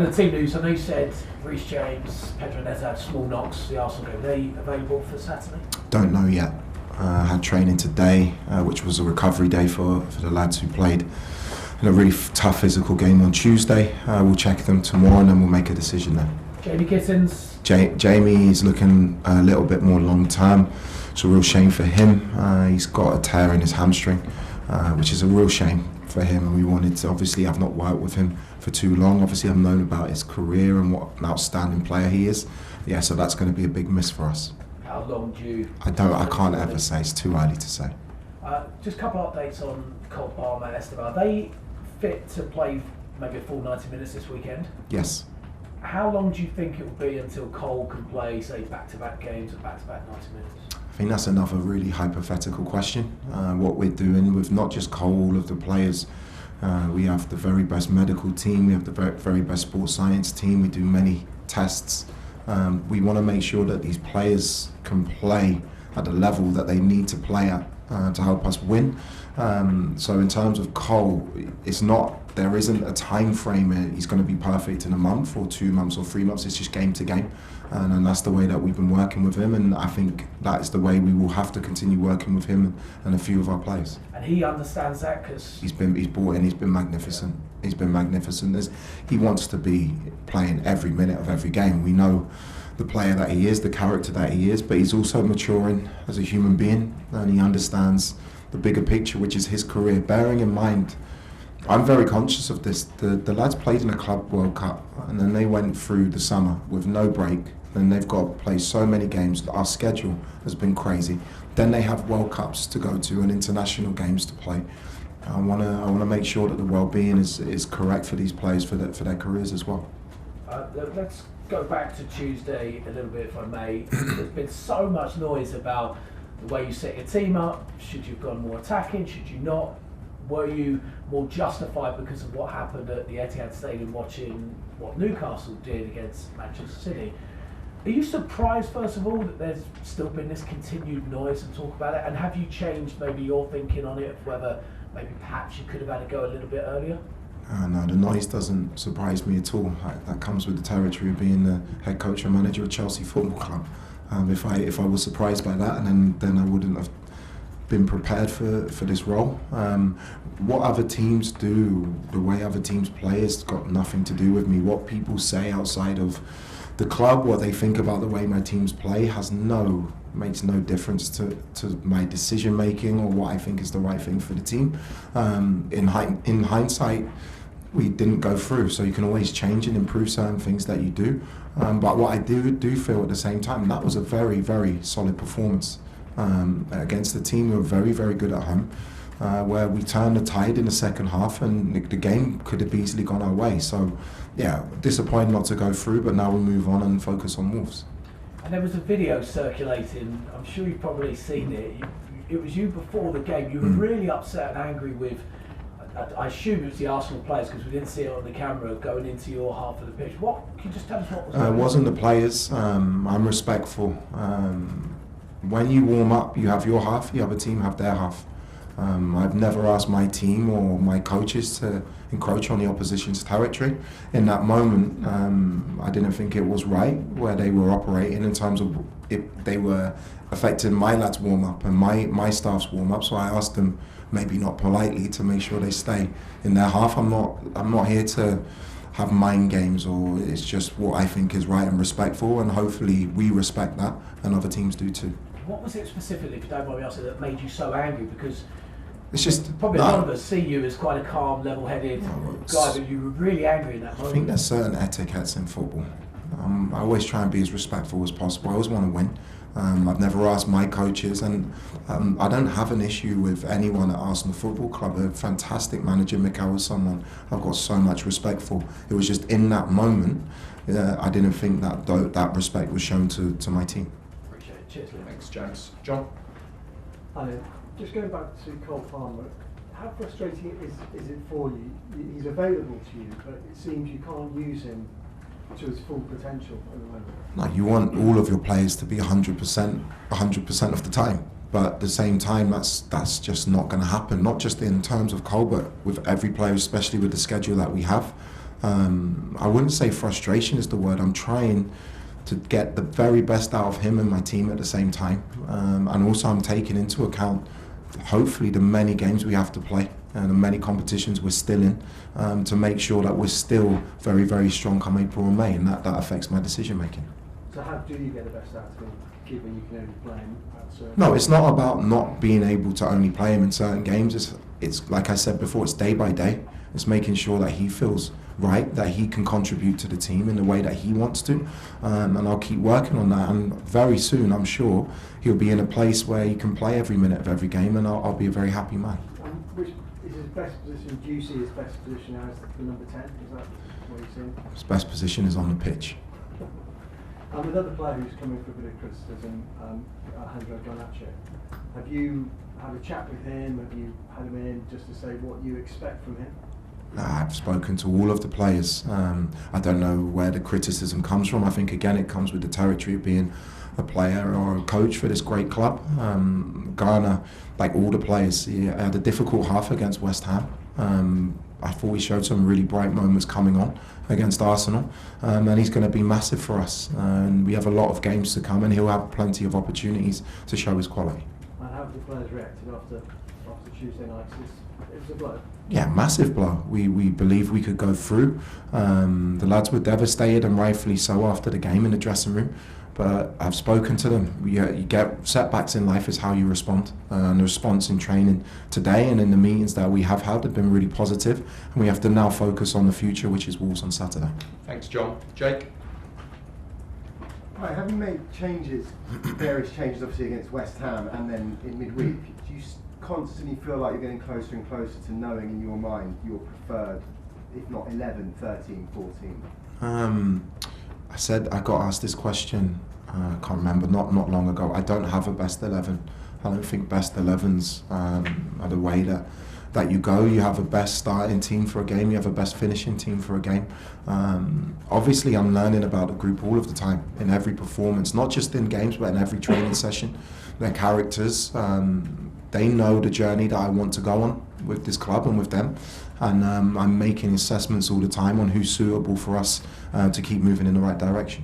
couple of team news. I know you said Reece James, Pedro Neto had small knocks. The Arsenal game. Are they available for Saturday? Don't know yet. Had training today, which was a recovery day for the lads who played in a really tough physical game on Tuesday. We'll check them tomorrow and then we'll make a decision then. Jamie Gittens? Jamie is looking a little bit more long term. It's a real shame for him. He's got a tear in his hamstring, which is a real shame for him, and we wanted to, obviously I've not worked with him for too long. Obviously I've known about his career and what an outstanding player he is. Yeah, so that's going to be a big miss for us. How long do you... I can't ever say, it's too early to say. Just a couple of updates on Cole Palmer and Estêvão. Are they fit to play maybe a full 90 minutes this weekend? Yes. How long do you think it will be until Cole can play, say, back-to-back games at back-to-back 90 minutes? I think that's another really hypothetical question. What we're doing with not just Cole, all of the players, we have the very best medical team, we have the very best sports science team, we do many tests. We want to make sure that these players can play at the level that they need to play at to help us win. So in terms of Cole, there isn't a time frame. He's going to be perfect in a month or 2 months or 3 months. It's just game to game, and that's the way that we've been working with him. And I think that is the way we will have to continue working with him and a few of our players. And he understands that because he's bought in. He's been magnificent. He's been magnificent. He wants to be playing every minute of every game. We know the player that he is, the character that he is, but he's also maturing as a human being, and he understands the bigger picture, which is his career. Bearing in mind, I'm very conscious of this. The lads played in a Club World Cup, and then they went through the summer with no break. Then they've got to play so many games. Our schedule has been crazy. Then they have World Cups to go to and international games to play. I want to make sure that the well-being is correct for these players for their careers as well. Let's go back to Tuesday a little bit, if I may. There's been so much noise about the way you set your team up. Should you have gone more attacking? Should you not? Were you more justified because of what happened at the Etihad Stadium watching what Newcastle did against Manchester City? Are you surprised, first of all, that there's still been this continued noise and talk about it? And have you changed maybe your thinking on it, of whether maybe perhaps you could have had a go a little bit earlier? No, the noise doesn't surprise me at all. That comes with the territory of being the head coach and manager of Chelsea Football Club. If I was surprised by that, and then I wouldn't have been prepared for this role. What other teams do, the way other teams play, has got nothing to do with me. What people say outside of the club, what they think about the way my teams play, makes no difference to my decision making or what I think is the right thing for the team. In hindsight, we didn't go through, so you can always change and improve certain things that you do. But what I do feel at the same time, that was a very, very solid performance against the team who were very, very good at home, where we turned the tide in the second half and the game could have easily gone our way. So, yeah, disappointed not to go through, but now we move on and focus on Wolves. And there was a video circulating, I'm sure you've probably seen it. It was you before the game. You were really upset and angry with, I assume it was the Arsenal players because we didn't see it on the camera, going into your half of the pitch. Can you just tell us what was going on? It wasn't the players. I'm respectful. When you warm up, you have your half, the other team have their half. I've never asked my team or my coaches to encroach on the opposition's territory. In that moment, I didn't think it was right where they were operating in terms of if they were affecting my lads' warm-up and my staff's warm-up. So I asked them, maybe not politely, to make sure they stay in their half. I'm not here to have mind games, or it's just what I think is right and respectful, and hopefully we respect that and other teams do too. What was it specifically, if you don't mind me asking, that made you so angry? Because it's just probably a lot of us see you as quite a calm, level-headed guy, but you were really angry in that moment. I think there's certain etiquettes in football. I always try and be as respectful as possible. I always want to win. I've never asked my coaches, and I don't have an issue with anyone at Arsenal Football Club. A fantastic manager, Mikel, was someone I've got so much respect for. It was just in that moment, I didn't think that respect was shown to my team. Appreciate it. Cheers, Liam. Thanks, James. John? Just going back to Cole Palmer, how frustrating is it for you? He's available to you, but it seems you can't use him to his full potential at the moment. No, you want all of your players to be 100% of the time, but at the same time, that's just not going to happen. Not just in terms of Cole, but with every player, especially with the schedule that we have. I wouldn't say frustration is the word. I'm trying to get the very best out of him and my team at the same time. And also I'm taking into account, hopefully, the many games we have to play and the many competitions we're still in, to make sure that we're still very, very strong come April and May, and that affects my decision making. So how do you get the best out of him, given you can only play him at certain... No, it's not about not being able to only play him in certain games. It's like I said before, it's day by day. It's making sure that he feels right, that he can contribute to the team in the way that he wants to, and I'll keep working on that, and very soon I'm sure he'll be in a place where he can play every minute of every game, and I'll be a very happy man. Which is his best position? Do you see his best position as the number 10? Is that what you're seeing? His best position is on the pitch. Another player who's coming for a bit of criticism, Alejandro Garnacho. Have you had a chat with him? Have you had him in just to say what you expect from him? I've spoken to all of the players. I don't know where the criticism comes from. I think again it comes with the territory of being a player or a coach for this great club. Garner, like all the players, he had a difficult half against West Ham. I thought he showed some really bright moments coming on against Arsenal, and he's going to be massive for us. And we have a lot of games to come, and he'll have plenty of opportunities to show his quality. And how have the players reacted after Tuesday night? It was a blow. Yeah, massive blow. We believe we could go through. The lads were devastated, and rightfully so, after the game in the dressing room. But I've spoken to them. You get setbacks in life is how you respond. And the response in training today and in the meetings that we have had have been really positive. And we have to now focus on the future, which is Wolves on Saturday. Thanks, John. Jake? Right, having made changes, various changes obviously against West Ham and then in midweek, do you constantly feel like you're getting closer and closer to knowing in your mind your preferred, if not 11, 13, 14? I got asked this question, I can't remember, not long ago. I don't have a best 11. I don't think best 11s are the way that you go. You have a best starting team for a game, you have a best finishing team for a game. Obviously I'm learning about the group all of the time, in every performance, not just in games but in every training session. Their characters, they know the journey that I want to go on with this club and with them, and I'm making assessments all the time on who's suitable for us to keep moving in the right direction.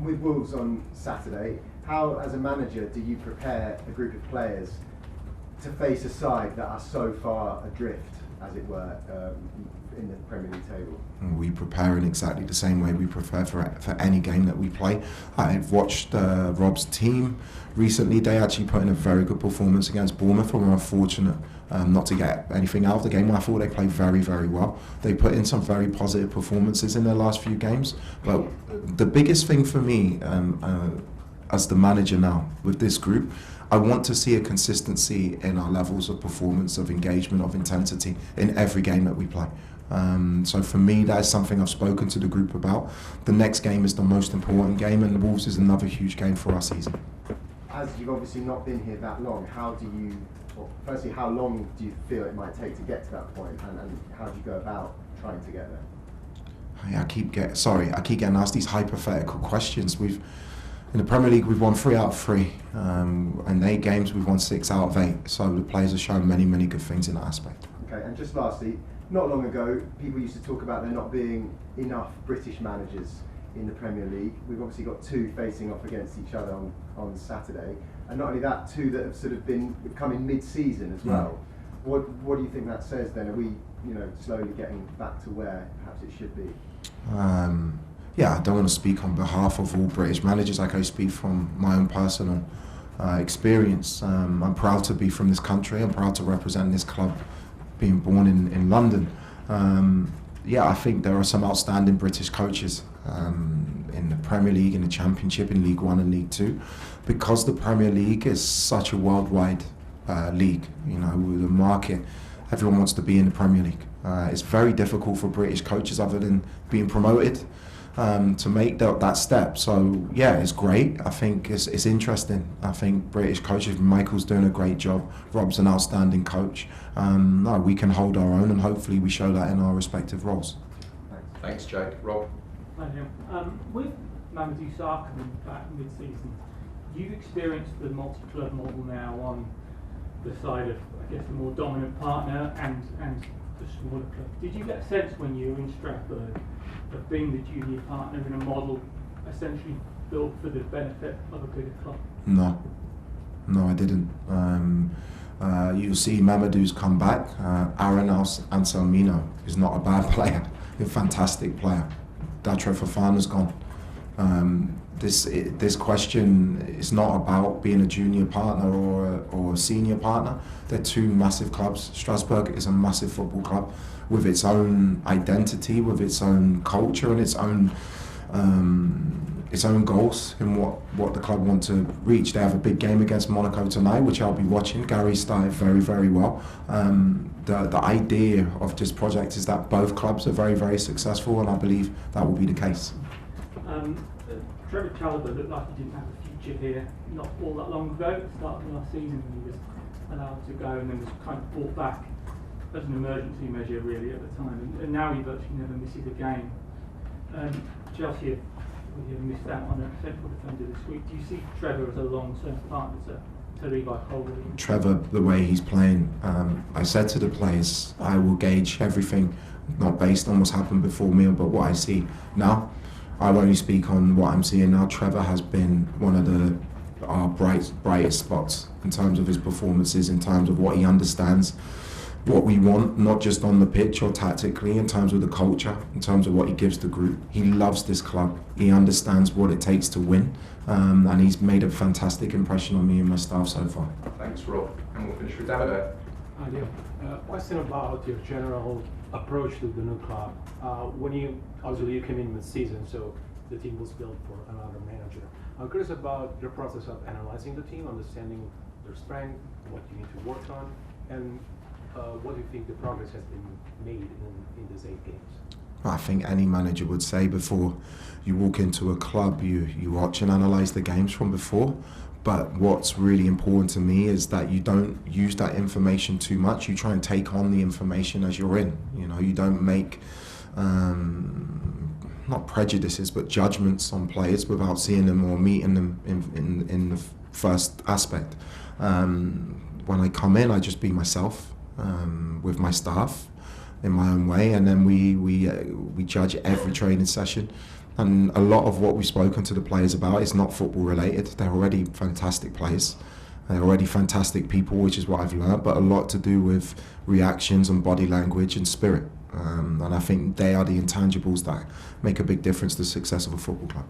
With Wolves on Saturday, how as a manager do you prepare a group of players to face a side that are so far adrift, as it were, in the Premier League table? We prepare in exactly the same way we prepare for any game that we play. I've watched Rob's team recently. They actually put in a very good performance against Bournemouth, and were unfortunate not to get anything out of the game. I thought they played very, very well. They put in some very positive performances in their last few games. But the biggest thing for me as the manager now with this group, I want to see a consistency in our levels of performance, of engagement, of intensity in every game that we play. So for me, that is something I've spoken to the group about. The next game is the most important game, and the Wolves is another huge game for our season. As you've obviously not been here that long, firstly, how long do you feel it might take to get to that point, and how do you go about trying to get there? I keep getting asked these hypothetical questions. In the Premier League, we've won 3 out of 3. In 8 games, we've won 6 out of 8. So the players have shown many, many good things in that aspect. Okay, and just lastly, not long ago, people used to talk about there not being enough British managers in the Premier League. We've obviously got 2 facing off against each other on Saturday. And not only that, 2 that have sort of come in mid-season as well. What do you think that says then? Are we, slowly getting back to where perhaps it should be? I don't want to speak on behalf of all British managers. I can speak from my own personal experience. I'm proud to be from this country. I'm proud to represent this club, being born in London. I think there are some outstanding British coaches in the Premier League, in the Championship, in League One and League Two, because the Premier League is such a worldwide league. With the market, everyone wants to be in the Premier League. It's very difficult for British coaches, other than being promoted, to make that step. So it's great. I think it's interesting. I think British coaches, Michael's doing a great job. Rob's an outstanding coach. We can hold our own, and hopefully we show that in our respective roles. Thanks, Jake. Rob? Hi, Neil. With Mamadou Sarr coming back mid-season, you've experienced the multi-club model now on the side of, I guess, the more dominant partner and the smaller club. Did you get a sense when you were in Strasbourg of being the junior partner in a model essentially built for the benefit of a bigger club? No, I didn't. You'll see Mamadou's come back. Aaron Anselmino is not a bad player. He's a fantastic player. Trevoh Chalobah's gone. This question is not about being a junior partner or a senior partner. They're two massive clubs. Strasbourg is a massive football club with its own identity, with its own culture and its own goals in what the club want to reach. They have a big game against Monaco tonight, which I'll be watching. Gary started very, very well. The idea of this project is that both clubs are very, very successful, and I believe that will be the case. Trevoh Chalobah looked like he didn't have a future here not all that long ago, at the start of last season, when he was allowed to go and then was kind of brought back as an emergency measure really at the time, and now he virtually never misses a game. Chelsea have missed out on a central defender this week. Do you see Trevoh as a long-term partner to Levi Colwill? Trevoh, the way he's playing, I said to the players, I will gauge everything not based on what's happened before me, but what I see now. I'll only speak on what I'm seeing now. Trevoh has been one of our brightest spots in terms of his performances, in terms of what he understands, what we want, not just on the pitch or tactically, in terms of the culture, in terms of what he gives the group. He loves this club. He understands what it takes to win, and he's made a fantastic impression on me and my staff so far. Thanks, Rob. And we'll finish with David. Idea. Question about your general approach to the new club. When you came in mid-season, so the team was built for another manager. I'm curious about your process of analyzing the team, understanding their strength, what you need to work on, and what do you think the progress has been made in these 8 games? I think any manager would say before you walk into a club, you watch and analyse the games from before. But what's really important to me is that you don't use that information too much. You try and take on the information as you're in. You know, you don't make not prejudices but judgments on players without seeing them or meeting them in the first aspect. When I come in, I just be myself with my staff in my own way, and then we judge every training session. And a lot of what we've spoken to the players about is not football related. They're already fantastic players. They're already fantastic people, which is what I've learned, but a lot to do with reactions and body language and spirit. And I think they are the intangibles that make a big difference to the success of a football club.